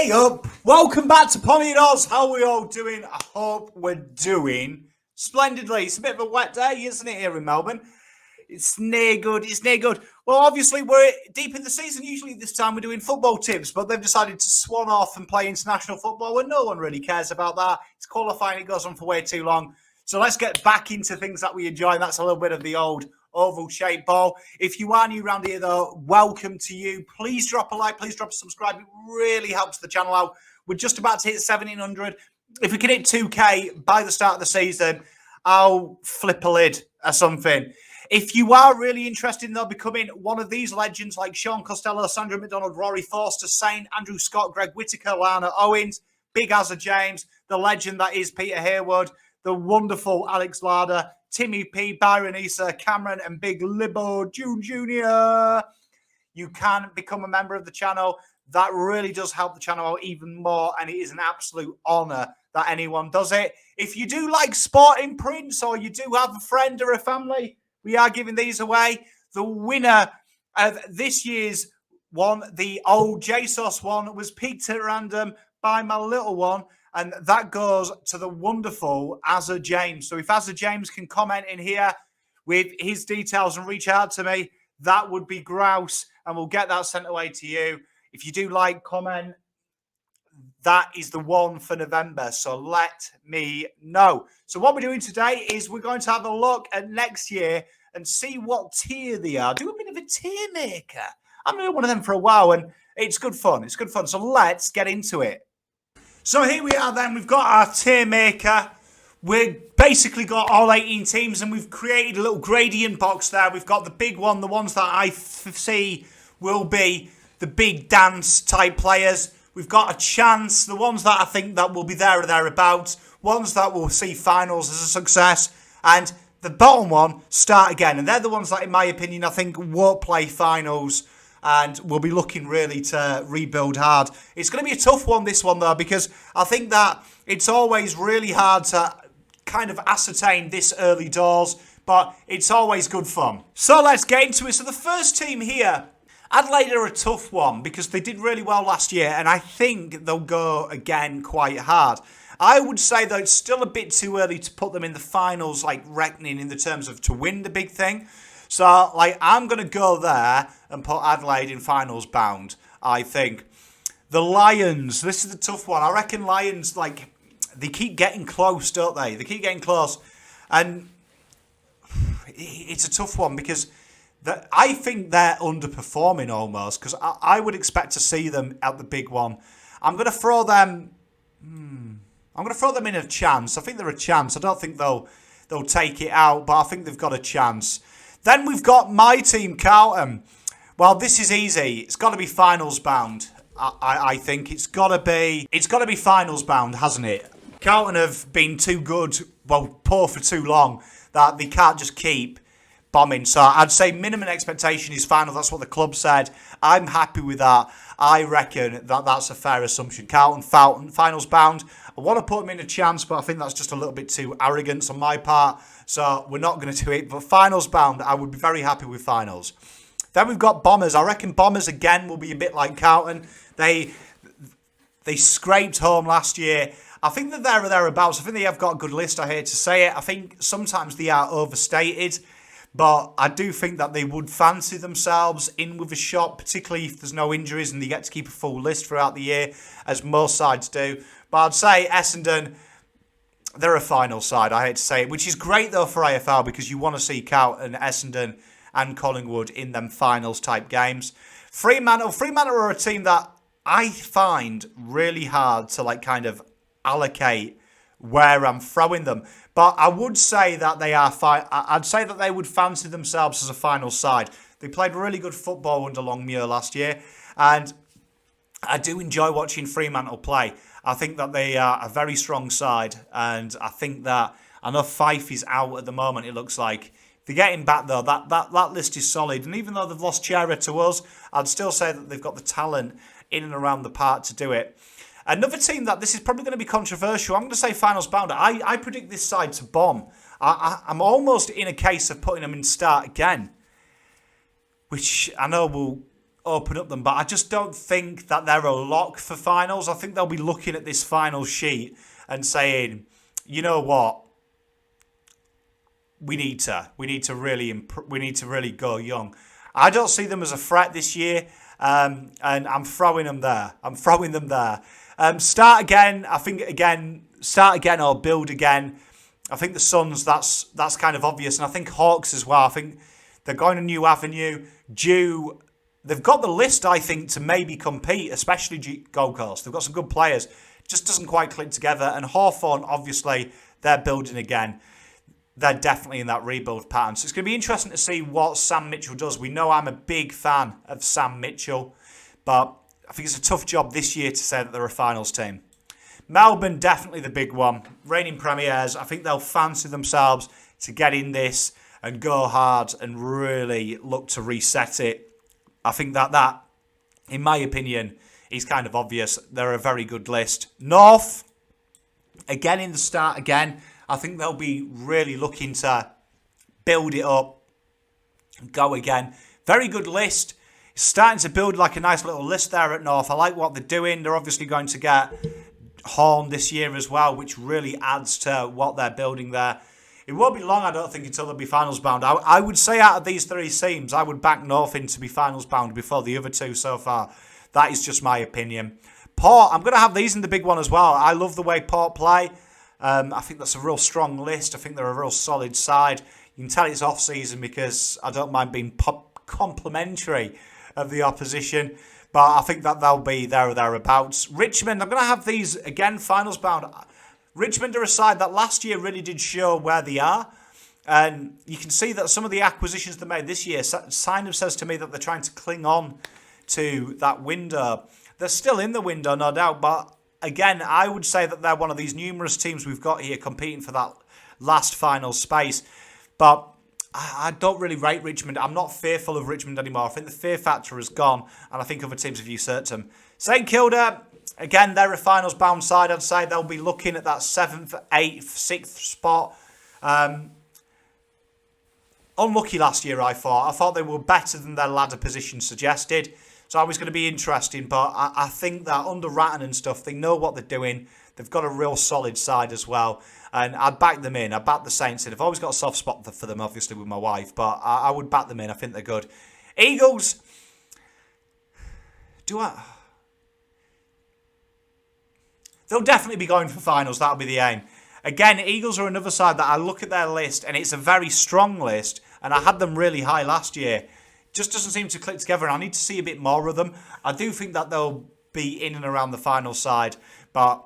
Hey up, welcome back to Pommy and Oz. How are we all doing? I hope we're doing splendidly. It's a bit of a wet day, isn't it, here in Melbourne? It's near good, it's near good. Well, obviously, we're deep in the season. Usually this time we're doing football tips, but they've decided to swan off and play international football when no one really cares about that. It's qualifying, it goes on for way too long. So let's get back into things that we enjoy. And that's a little bit of the old oval-shaped ball. If you are new around here, though, welcome to you. Please drop a like, please drop a subscribe. It really helps the channel out. We're just about to hit 1,700. If we can hit 2K by the start of the season, I'll flip a lid or something. If you are really interested in becoming one of these legends like Sean Costello, Sandra McDonald, Rory Forster, Saint, Andrew Scott, Greg Whittaker, Lana Owens, Big Azza James, the legend that is Peter Harewood, the wonderful Alex Larder, Timmy P, Byron Issa, Cameron, and Big Libbo June Jr. You can become a member of the channel. That really does help the channel out even more, and it is an absolute honour that anyone does it. If you do like sporting prints or you do have a friend or a family, we are giving these away. The winner of this year's one, the old JSOS one, was picked at random by my little one. And that goes to the wonderful Azza James. So if Azza James can comment in here with his details and reach out to me, that would be grouse. And we'll get that sent away to you. If you do like, comment, that is the one for November. So let me know. So what we're doing today is we're going to have a look at next year and see what tier they are. Do a bit of a tier maker. I've been doing one of them for a while, and it's good fun. It's good fun. So let's get into it. So here we are then, we've got our tier maker. We've basically got all 18 teams, and we've created a little gradient box there. We've got the big one, the ones that I see will be the big dance type players. We've got a chance, the ones that I think that will be there or thereabouts, ones that will see finals as a success, and the bottom one, start again. And they're the ones that, in my opinion, I think won't play finals and we'll be looking really to rebuild hard. It's going to be a tough one, this one, though, because I think that it's always really hard to kind of ascertain this early doors, but it's always good fun. So let's get into it. So the first team here, Adelaide are a tough one because they did really well last year, and I think they'll go again quite hard. I would say, though, it's still a bit too early to put them in the finals, like reckoning in the terms of to win the big thing. So, I'm going to go there and put Adelaide in finals bound, I think. The Lions, this is a tough one. I reckon Lions, they keep getting close, don't they? They keep getting close. And it's a tough one because I think they're underperforming almost, because I would expect to see them at the big one. I'm going to throw them... I'm going to throw them in a chance. I think they're a chance. I don't think they'll take it out, but I think they've got a chance. Then we've got my team, Carlton. Well, this is easy. It's got to be finals bound. I think it's got to be finals bound, hasn't it? Carlton have been too good, well, poor for too long, that they can't just keep bombing. So I'd say minimum expectation is final. That's what the club said. I'm happy with that. I reckon that that's a fair assumption. Carlton, finals bound. I want to put them in a chance, but I think that's just a little bit too arrogant on my part. So we're not going to do it. But finals bound, I would be very happy with finals. Then we've got Bombers. I reckon Bombers, again, will be a bit like Carlton. They scraped home last year. I think that they're thereabouts. I think they have got a good list, I hate to say it. I think sometimes they are overstated. But I do think that they would fancy themselves in with a shot, particularly if there's no injuries and they get to keep a full list throughout the year, as most sides do. But I'd say Essendon, they're a final side, I hate to say it, which is great, though, for AFL, because you want to see Carlton, Essendon and Collingwood in them finals type games. Fremantle are a team that I find really hard to kind of allocate where I'm throwing them. But I would say that they are I'd say that they would fancy themselves as a final side. They played really good football under Longmuir last year, and I do enjoy watching Fremantle play. I think that they are a very strong side, and I think that I know Fife is out at the moment, it looks like. If they get him back, though, that list is solid. And even though they've lost Chera to us, I'd still say that they've got the talent in and around the park to do it. Another team that this is probably going to be controversial, I'm going to say finals bound. I predict this side to bomb. I'm almost in a case of putting them in start again, which I know will open up them, but I just don't think that they're a lock for finals. I think they'll be looking at this final sheet and saying, you know what, we need to really go young. I don't see them as a threat this year, and I'm throwing them there. Start again. I think start again or build again. I think the Suns, that's kind of obvious, and I think Hawks as well. I think they're going a new avenue. They've got the list, I think, to maybe compete, especially Gold Coast. They've got some good players. Just doesn't quite click together. And Hawthorn, obviously, they're building again. They're definitely in that rebuild pattern. So it's going to be interesting to see what Sam Mitchell does. We know I'm a big fan of Sam Mitchell, but I think it's a tough job this year to say that they're a finals team. Melbourne, definitely the big one. Reigning premiers. I think they'll fancy themselves to get in this and go hard and really look to reset it. I think that, in my opinion, is kind of obvious. They're a very good list. North, again in the start again. I think they'll be really looking to build it up, go again. Very good list. Starting to build like a nice little list there at North. I like what they're doing. They're obviously going to get Horn this year as well, which really adds to what they're building there. It won't be long, I don't think, until they'll be finals bound. I would say out of these three teams, I would back North in to be finals bound before the other two so far. That is just my opinion. Port, I'm going to have these in the big one as well. I love the way Port play. I think that's a real strong list. I think they're a real solid side. You can tell it's off-season because I don't mind being complimentary of the opposition. But I think that they'll be there or thereabouts. Richmond, I'm going to have these, again, finals bound. Richmond are a side that last year really did show where they are. And you can see that some of the acquisitions they made this year kind of says to me that they're trying to cling on to that window. They're still in the window, no doubt. But again, I would say that they're one of these numerous teams we've got here competing for that last final space. But I don't really rate Richmond. I'm not fearful of Richmond anymore. I think the fear factor has gone. And I think other teams have usurped them. St Kilda, again, they're a finals-bound side. I'd say they'll be looking at that 7th, 8th, 6th spot. Unlucky last year, I thought. I thought they were better than their ladder position suggested. So it was going to be interesting. But I think that under Ratton and stuff, they know what they're doing. They've got a real solid side as well. And I'd back them in. I'd back the Saints in. I've always got a soft spot for them, obviously, with my wife. But I would back them in. I think they're good. Eagles. They'll definitely be going for finals. That'll be the aim. Again, Eagles are another side that I look at their list, and it's a very strong list. And I had them really high last year. Just doesn't seem to click together, and I need to see a bit more of them. I do think that they'll be in and around the final side, but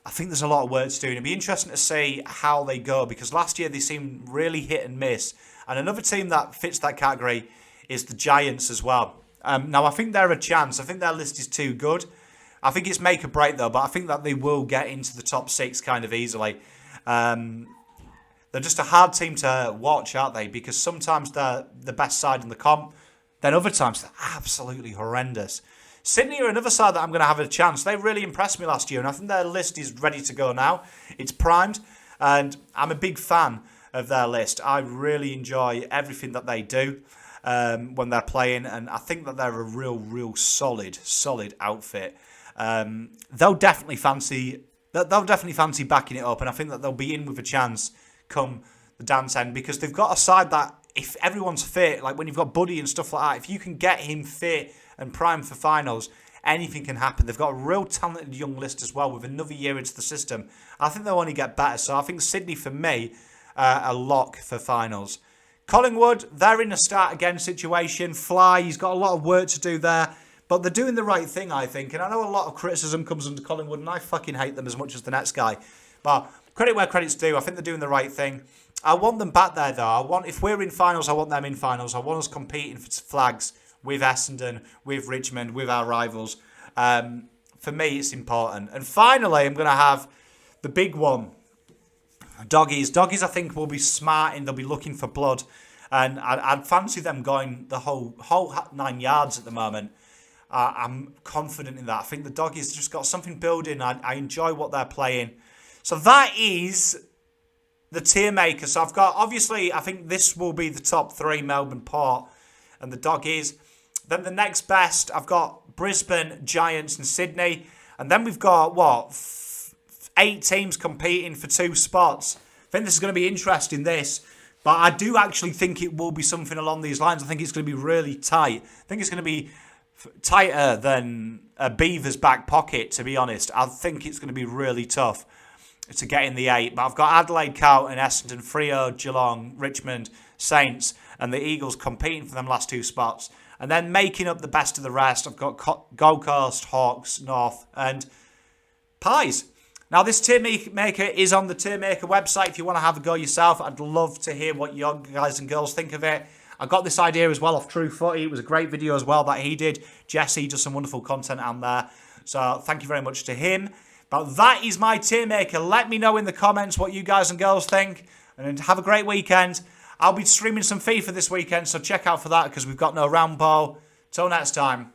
I think there's a lot of work to do. And it'll be interesting to see how they go, because last year they seemed really hit and miss. And another team that fits that category is the Giants as well. Now, I think they're a chance. I think their list is too good. I think it's make or break, though, but I think that they will get into the top 6 kind of easily. They're just a hard team to watch, aren't they? Because sometimes they're the best side in the comp. Then other times they're absolutely horrendous. Sydney are another side that I'm going to have a chance. They really impressed me last year, and I think their list is ready to go now. It's primed, and I'm a big fan of their list. I really enjoy everything that they do when they're playing, and I think that they're a real solid outfit. They'll definitely fancy backing it up, and I think that they'll be in with a chance come the dance end, because they've got a side that, if everyone's fit, like when you've got Buddy and stuff like that, if you can get him fit and primed for finals, anything can happen. They've got a real talented young list as well with another year into the system. I think they'll only get better. So I think Sydney, for me, a lock for finals. Collingwood, they're in a start again situation. Fly, he's got a lot of work to do there. But they're doing the right thing, I think. And I know a lot of criticism comes under Collingwood, and I fucking hate them as much as the next guy. But credit where credit's due. I think they're doing the right thing. I want them back there, though. If we're in finals, I want them in finals. I want us competing for flags with Essendon, with Richmond, with our rivals. For me, it's important. And finally, I'm going to have the big one. Doggies. Doggies, I think, will be smart and they'll be looking for blood. And I'd fancy them going the whole 9 yards at the moment. I'm confident in that. I think the Doggies just got something building. I enjoy what they're playing. So that is the tier maker. So I've got, obviously, I think this will be the top 3, Melbourne, Port, and the Doggies. Then the next best, I've got Brisbane, Giants and Sydney. And then we've got, what, 8 teams competing for 2 spots. I think this is going to be interesting, this. But I do actually think it will be something along these lines. I think it's going to be really tight. I think it's going to be tighter than a Beaver's back pocket, to be honest. I think it's going to be really tough to get in the 8. But I've got Adelaide, Carlton, Essendon, Freo, Geelong, Richmond, Saints, and the Eagles competing for them last 2 spots. And then making up the best of the rest, I've got Gold Coast, Hawks, North, and Pies. Now, this tier maker is on the tier maker website if you want to have a go yourself. I'd love to hear what your guys and girls think of it. I got this idea as well off True Footy. It was a great video as well that he did. Jesse does some wonderful content on there. So thank you very much to him. But that is my tier maker. Let me know in the comments what you guys and girls think. And have a great weekend. I'll be streaming some FIFA this weekend, so check out for that because we've got no round ball. Till next time.